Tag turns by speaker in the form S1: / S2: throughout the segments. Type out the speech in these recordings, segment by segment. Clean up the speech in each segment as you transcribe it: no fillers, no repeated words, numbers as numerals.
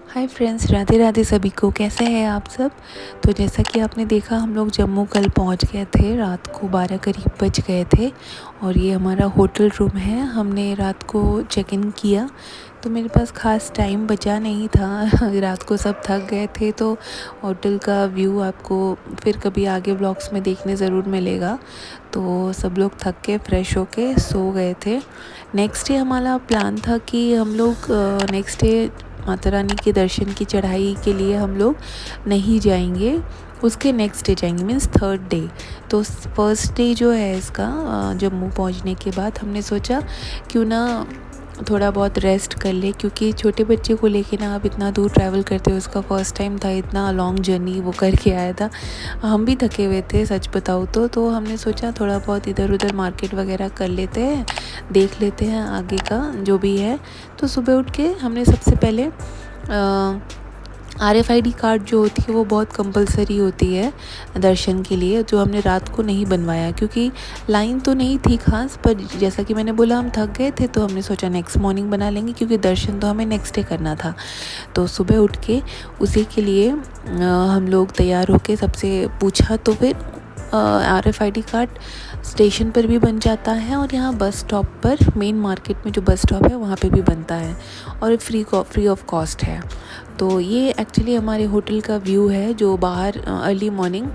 S1: Hi friends, Radhe Radhe सभी को। कैसे हैं आप सब। तो जैसा कि आपने देखा, हम लोग जम्मू कल पहुंच गए थे। रात को 12 करीब बज गए थे और ये हमारा होटल रूम है। हमने रात को चेक इन किया तो मेरे पास ख़ास टाइम बचा नहीं था। रात को सब थक गए थे तो होटल का व्यू आपको फिर कभी आगे ब्लॉग्स में देखने ज़रूर मिलेगा। तो सब लोग थक के फ्रेश होके सो गए थे। नेक्स्ट डे हमारा प्लान था कि हम लोग नेक्स्ट डे माता रानी के दर्शन की चढ़ाई के लिए हम लोग नहीं जाएंगे, उसके नेक्स्ट डे जाएंगे, मीन्स थर्ड डे। तो फर्स्ट डे जो है इसका जम्मू पहुंचने के बाद हमने सोचा क्यों ना थोड़ा बहुत रेस्ट कर ले, क्योंकि छोटे बच्चे को लेके ना आप इतना दूर ट्रैवल करते हो। उसका फ़र्स्ट टाइम था, इतना लॉन्ग जर्नी वो करके आया था। हम भी थके हुए थे सच बताऊँ तो हमने सोचा थोड़ा बहुत इधर उधर मार्केट वगैरह कर लेते हैं, देख लेते हैं आगे का जो भी है। तो सुबह उठ के हमने सबसे पहले RFID कार्ड जो होती है वो बहुत कंपलसरी होती है दर्शन के लिए, जो हमने रात को नहीं बनवाया क्योंकि लाइन तो नहीं थी ख़ास, पर जैसा कि मैंने बोला हम थक गए थे तो हमने सोचा नेक्स्ट मॉर्निंग बना लेंगे, क्योंकि दर्शन तो हमें नेक्स्ट डे करना था। तो सुबह उठ के उसी के लिए हम लोग तैयार होके सबसे पूछा तो फिर RFID कार्ड स्टेशन पर भी बन जाता है और यहाँ बस स्टॉप पर, मेन मार्केट में जो बस स्टॉप है वहाँ पे भी बनता है और फ्री ऑफ कॉस्ट है। तो ये एक्चुअली हमारे होटल का व्यू है जो बाहर अर्ली मॉर्निंग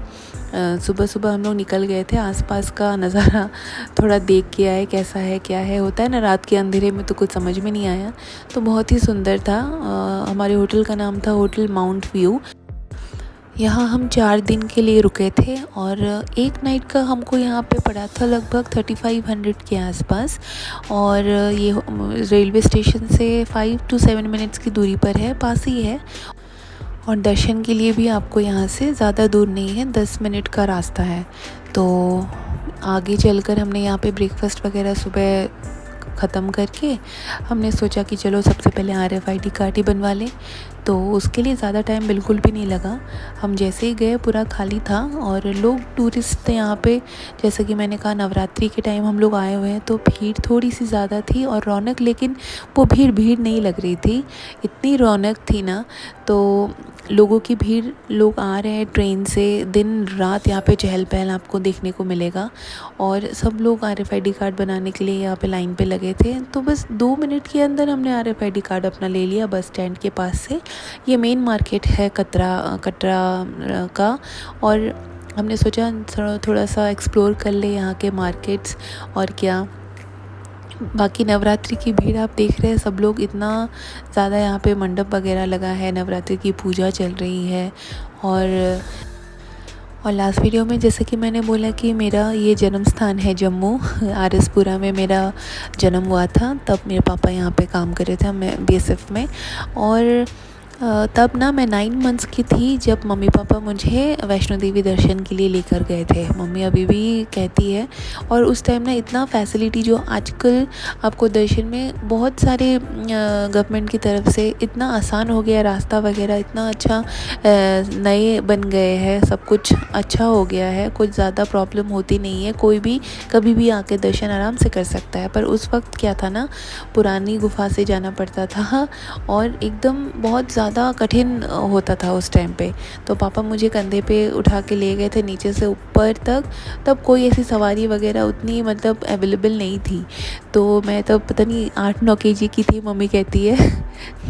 S1: सुबह सुबह हम लोग निकल गए थे। आसपास का नज़ारा थोड़ा देख के आए कैसा है क्या है, होता है ना रात के अंधेरे में तो कुछ समझ में नहीं आया। तो बहुत ही सुंदर था। हमारे होटल का नाम था होटल माउंट व्यू। यहाँ हम 4 दिन के लिए रुके थे और एक नाइट का हमको यहाँ पे पड़ा था लगभग 3500 के आसपास। और ये रेलवे स्टेशन से 5 to 7 मिनट्स की दूरी पर है, पास ही है। और दर्शन के लिए भी आपको यहाँ से ज़्यादा दूर नहीं है, 10 मिनट का रास्ता है। तो आगे चलकर हमने यहाँ पे ब्रेकफास्ट वगैरह सुबह ख़त्म करके हमने सोचा कि चलो सबसे पहले RFID कार्ड ही बनवा लें। तो उसके लिए ज़्यादा टाइम बिल्कुल भी नहीं लगा। हम जैसे ही गए पूरा खाली था और लोग टूरिस्ट थे यहाँ पे। जैसा कि मैंने कहा नवरात्रि के टाइम हम लोग आए हुए हैं तो भीड़ थोड़ी सी ज़्यादा थी और रौनक, लेकिन वो भीड़ नहीं लग रही थी, इतनी रौनक थी ना। तो लोगों की भीड़, लोग आ रहे हैं ट्रेन से, दिन रात यहाँ पे चहल पहल आपको देखने को मिलेगा। और सब लोग RFID कार्ड बनाने के लिए यहाँ पे लाइन पे लगे थे। तो बस 2 मिनट के अंदर हमने RFID कार्ड अपना ले लिया बस स्टैंड के पास से। ये मेन मार्केट है कटरा का। और हमने सोचा थोड़ा सा एक्सप्लोर कर ले यहाँ के मार्केट्स। और क्या, बाकी नवरात्रि की भीड़ आप देख रहे हैं, सब लोग इतना ज़्यादा, यहाँ पे मंडप वगैरह लगा है, नवरात्रि की पूजा चल रही है। और लास्ट वीडियो में जैसे कि मैंने बोला कि मेरा ये जन्म स्थान है जम्मू, RSपुरा में मेरा जन्म हुआ था। तब मेरे पापा यहाँ पे काम कर रहे थे, मैं BSF में। और तब ना मैं 9 मंथ्स की थी जब मम्मी पापा मुझे वैष्णो देवी दर्शन के लिए लेकर गए थे। मम्मी अभी भी कहती है। और उस टाइम ना इतना फैसिलिटी जो आजकल आपको दर्शन में बहुत सारे गवर्नमेंट की तरफ से इतना आसान हो गया, रास्ता वगैरह इतना अच्छा नए बन गए हैं, सब कुछ अच्छा हो गया है, कुछ ज़्यादा प्रॉब्लम होती नहीं है, कोई भी कभी भी आके दर्शन आराम से कर सकता है। पर उस वक्त क्या था ना, पुरानी गुफा से जाना पड़ता था और एकदम बहुत ज़्यादा कठिन होता था उस टाइम पे। तो पापा मुझे कंधे पे उठा के ले गए थे नीचे से ऊपर तक। तब कोई ऐसी सवारी वगैरह उतनी मतलब अवेलेबल नहीं थी। तो मैं तब पता नहीं 8-9 kg की थी, मम्मी कहती है।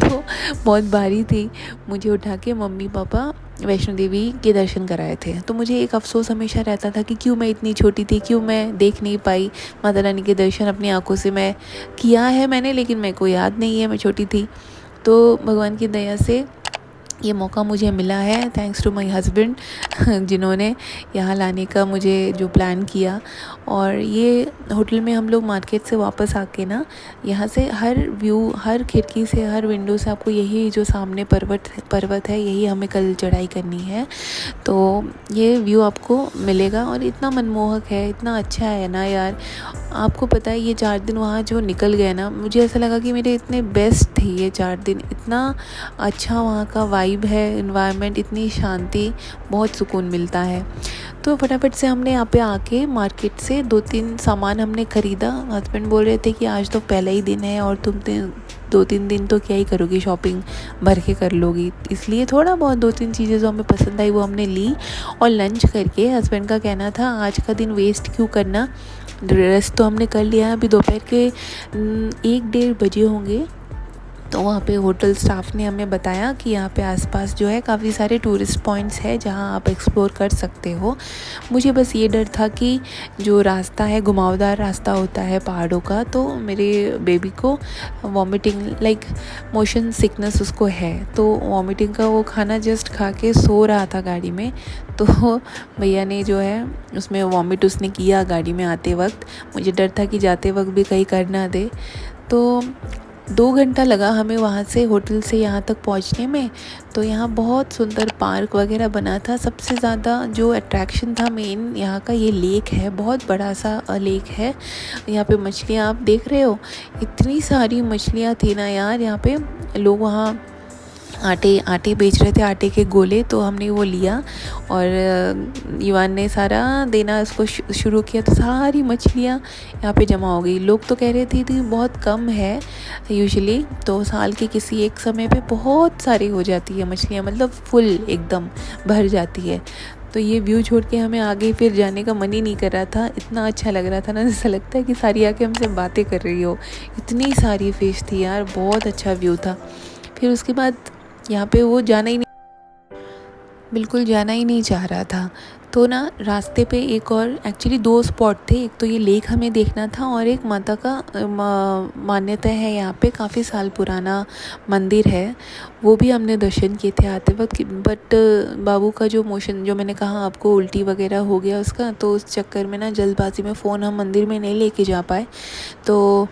S1: तो बहुत भारी थी। मुझे उठा के मम्मी पापा वैष्णो देवी के दर्शन कराए थे। तो मुझे एक अफ़सोस हमेशा रहता था कि क्यों मैं इतनी छोटी थी, क्यों मैं देख नहीं पाई माता रानी के दर्शन अपनी आंखों से। मैं किया है मैंने, लेकिन मेरे को याद नहीं है, मैं छोटी थी। तो भगवान की दया से ये मौका मुझे मिला है, थैंक्स टू माय हस्बैंड जिन्होंने यहाँ लाने का मुझे जो प्लान किया। और ये होटल में हम लोग मार्केट से वापस आके ना, यहाँ से हर व्यू, हर खिड़की से, हर विंडो से आपको यही जो सामने पर्वत है, यही हमें कल चढ़ाई करनी है। तो ये व्यू आपको मिलेगा और इतना मनमोहक है, इतना अच्छा है ना यार। आपको पता है ये 4 दिन वहाँ जो निकल गए ना, मुझे ऐसा लगा कि मेरे इतने बेस्ट थे ये 4 दिन। इतना अच्छा वहाँ का वाइब है, एनवायरनमेंट, इतनी शांति, बहुत सुकून मिलता है। तो फटाफट से हमने यहाँ पे आके मार्केट से 2-3 सामान हमने ख़रीदा। हस्बैंड बोल रहे थे कि आज तो पहला ही दिन है और 2-3 दिन तो क्या ही करोगी, शॉपिंग भर के कर लोगी। इसलिए थोड़ा बहुत 2-3 चीज़ें जो हमें पसंद आई वो हमने ली। और लंच करके हस्बैंड का कहना था आज का दिन वेस्ट क्यों करना, रेस्ट तो हमने कर लिया है। अभी दोपहर के 1-1:30 बजे होंगे। तो वहाँ पे होटल स्टाफ ने हमें बताया कि यहाँ पे आसपास जो है काफ़ी सारे टूरिस्ट पॉइंट्स है जहाँ आप एक्सप्लोर कर सकते हो। मुझे बस ये डर था कि जो रास्ता है घुमावदार रास्ता होता है पहाड़ों का, तो मेरे बेबी को वॉमिटिंग लाइक मोशन सिकनेस उसको है, तो वॉमिटिंग का वो खाना जस्ट खा के सो रहा था गाड़ी में। तो भैया ने जो है उसमें वॉमिट उसने किया गाड़ी में आते वक्त। मुझे डर था कि जाते वक्त भी कहीं कर ना दे। तो 2 घंटा लगा हमें वहाँ से होटल से यहाँ तक पहुँचने में। तो यहाँ बहुत सुंदर पार्क वगैरह बना था। सबसे ज़्यादा जो अट्रैक्शन था मेन यहाँ का ये लेक है, बहुत बड़ा सा लेक है। यहाँ पे मछलियाँ आप देख रहे हो, इतनी सारी मछलियाँ थी ना यार। यहाँ पे लोग वहाँ आटे बेच रहे थे, आटे के गोले, तो हमने वो लिया और ईवान ने सारा देना इसको शुरू किया। तो सारी मछलियाँ यहाँ पे जमा हो गई। लोग तो कह रहे थे बहुत कम है यूजुअली, तो साल के किसी एक समय पे बहुत सारी हो जाती है मछलियाँ, मतलब फुल एकदम भर जाती है। तो ये व्यू छोड़ के हमें आगे फिर जाने का मन ही नहीं कर रहा था। इतना अच्छा लग रहा था ना, जैसा लगता है कि सारी आके हमसे बातें कर रही हो। इतनी सारी फ़िश थी यार, बहुत अच्छा व्यू था। फिर उसके बाद यहाँ पे वो बिल्कुल जाना ही नहीं चाह रहा था। तो ना रास्ते पे एक और एक्चुअली 2 स्पॉट थे। एक तो ये लेक हमें देखना था और एक माता का मान्यता है यहाँ पे, काफ़ी साल पुराना मंदिर है, वो भी हमने दर्शन किए थे आते वक्त। बट बाबू का जो मोशन, जो मैंने कहा आपको उल्टी वगैरह हो गया उसका, तो उस चक्कर में ना जल्दबाजी में फ़ोन हम मंदिर में नहीं लेके जा पाए। तो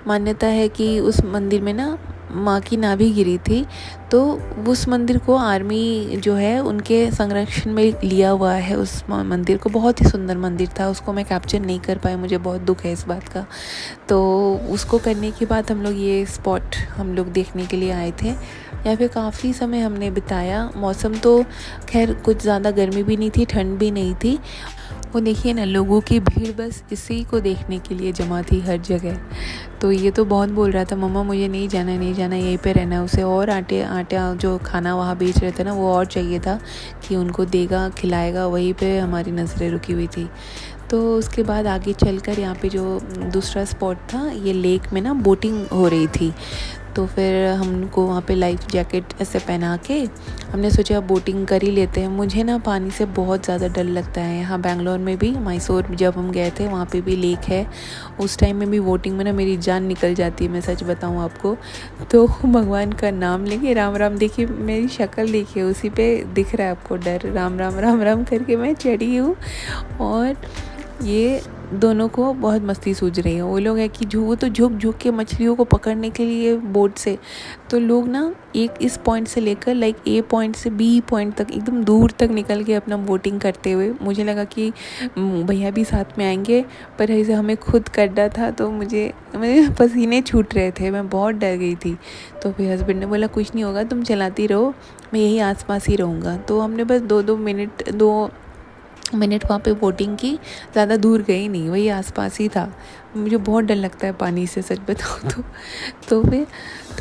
S1: मान्यता है कि उस मंदिर में ना माँ की नाभि गिरी थी, तो उस मंदिर को आर्मी जो है उनके संरक्षण में लिया हुआ है। उस मंदिर को, बहुत ही सुंदर मंदिर था, उसको मैं कैप्चर नहीं कर पाई, मुझे बहुत दुख है इस बात का। तो उसको करने के बाद हम लोग ये स्पॉट हम लोग देखने के लिए आए थे। यहाँ पे काफ़ी समय हमने बिताया। मौसम तो खैर कुछ ज़्यादा गर्मी भी नहीं थी, ठंड भी नहीं थी। वो देखिए ना, लोगों की भीड़ बस इसी को देखने के लिए जमा थी हर जगह। तो ये तो बहुत बोल रहा था, मम्मा मुझे नहीं जाना यहीं पे रहना है। उसे और आटा जो खाना वहाँ बेच रहे थे ना, वो और चाहिए था कि उनको देगा खिलाएगा, वहीं पे हमारी नज़रें रुकी हुई थी। तो उसके बाद आगे चलकर यहाँ पे जो दूसरा स्पॉट था, ये लेक में ना बोटिंग हो रही थी। तो फिर हमको वहाँ पे लाइफ जैकेट ऐसे पहना के हमने सोचा बोटिंग कर ही लेते हैं। मुझे ना पानी से बहुत ज़्यादा डर लगता है। यहाँ बेंगलोर में भी, मैसूर जब हम गए थे वहाँ पे भी लेक है, उस टाइम में भी बोटिंग में ना मेरी जान निकल जाती है, मैं सच बताऊँ आपको। तो भगवान का नाम लेके राम राम, देखिए मेरी शक्ल देखिए, उसी पे दिख रहा है आपको डर, राम राम राम राम करके मैं चढ़ी हूँ। और ये दोनों को बहुत मस्ती सूझ रही है। वो लोग है कि वो तो झुक के मछलियों को पकड़ने के लिए बोट से, तो लोग ना एक इस पॉइंट से लेकर लाइक A पॉइंट से B पॉइंट तक एकदम दूर तक निकल के अपना बोटिंग करते हुए, मुझे लगा कि भैया भी साथ में आएंगे, पर ऐसे हमें खुद करना था, तो मुझे पसीने छूट रहे थे, मैं बहुत डर गई थी। तो फिर हस्बैंड ने बोला कुछ नहीं होगा, तुम चलाती रहो, मैं यही आसपास ही रहूँगा। तो हमने बस 2 मिनट वहाँ पे बोटिंग की, ज़्यादा दूर गई नहीं, वही आसपास ही था। मुझे बहुत डर लगता है पानी से, सच बताऊँ तो फिर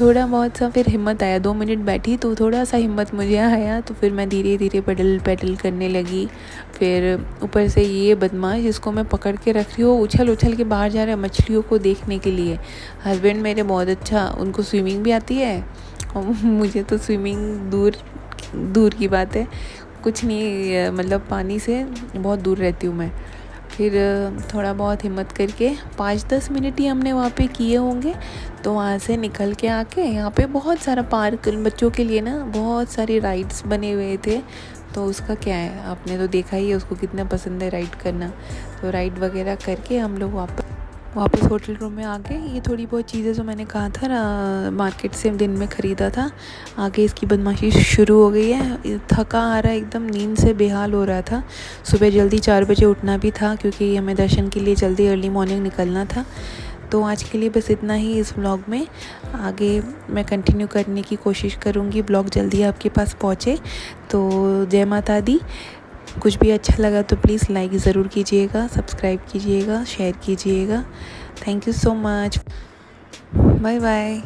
S1: थोड़ा बहुत सा फिर हिम्मत आया, 2 मिनट बैठी तो थोड़ा सा हिम्मत मुझे आया। तो फिर मैं धीरे धीरे पेडल करने लगी। फिर ऊपर से ये बदमाश, जिसको मैं पकड़ के रख रही हूँ, उछल के बाहर जा रहा है मछलियों को देखने के लिए। हस्बैंड मेरे बहुत अच्छा, उनको स्विमिंग भी आती है, और मुझे तो स्विमिंग दूर की बात है, कुछ नहीं, मतलब पानी से बहुत दूर रहती हूँ मैं। फिर थोड़ा बहुत हिम्मत करके 5-10 मिनट ही हमने वहाँ पे किए होंगे। तो वहाँ से निकल के आके यहाँ पे बहुत सारा पार्क बच्चों के लिए ना, बहुत सारे राइड्स बने हुए थे। तो उसका क्या है, आपने तो देखा ही है उसको कितना पसंद है राइड करना। तो राइड वगैरह करके हम लोग वापस होटल रूम में आ गए। ये थोड़ी बहुत चीज़ें जो मैंने कहा था ना, मार्केट से दिन में ख़रीदा था, आगे इसकी बदमाशी शुरू हो गई है। थका आ रहा है एकदम, नींद से बेहाल हो रहा था। सुबह जल्दी 4 बजे उठना भी था, क्योंकि हमें दर्शन के लिए जल्दी अर्ली मॉर्निंग निकलना था। तो आज के लिए बस इतना ही इस व्लॉग में। आगे मैं कंटिन्यू करने की कोशिश करूँगी, ब्लॉग जल्दी आपके पास पहुँचे। तो जय माता दी। कुछ भी अच्छा लगा तो प्लीज़ लाइक ज़रूर कीजिएगा, सब्सक्राइब कीजिएगा, शेयर कीजिएगा। Thank you so much, bye bye.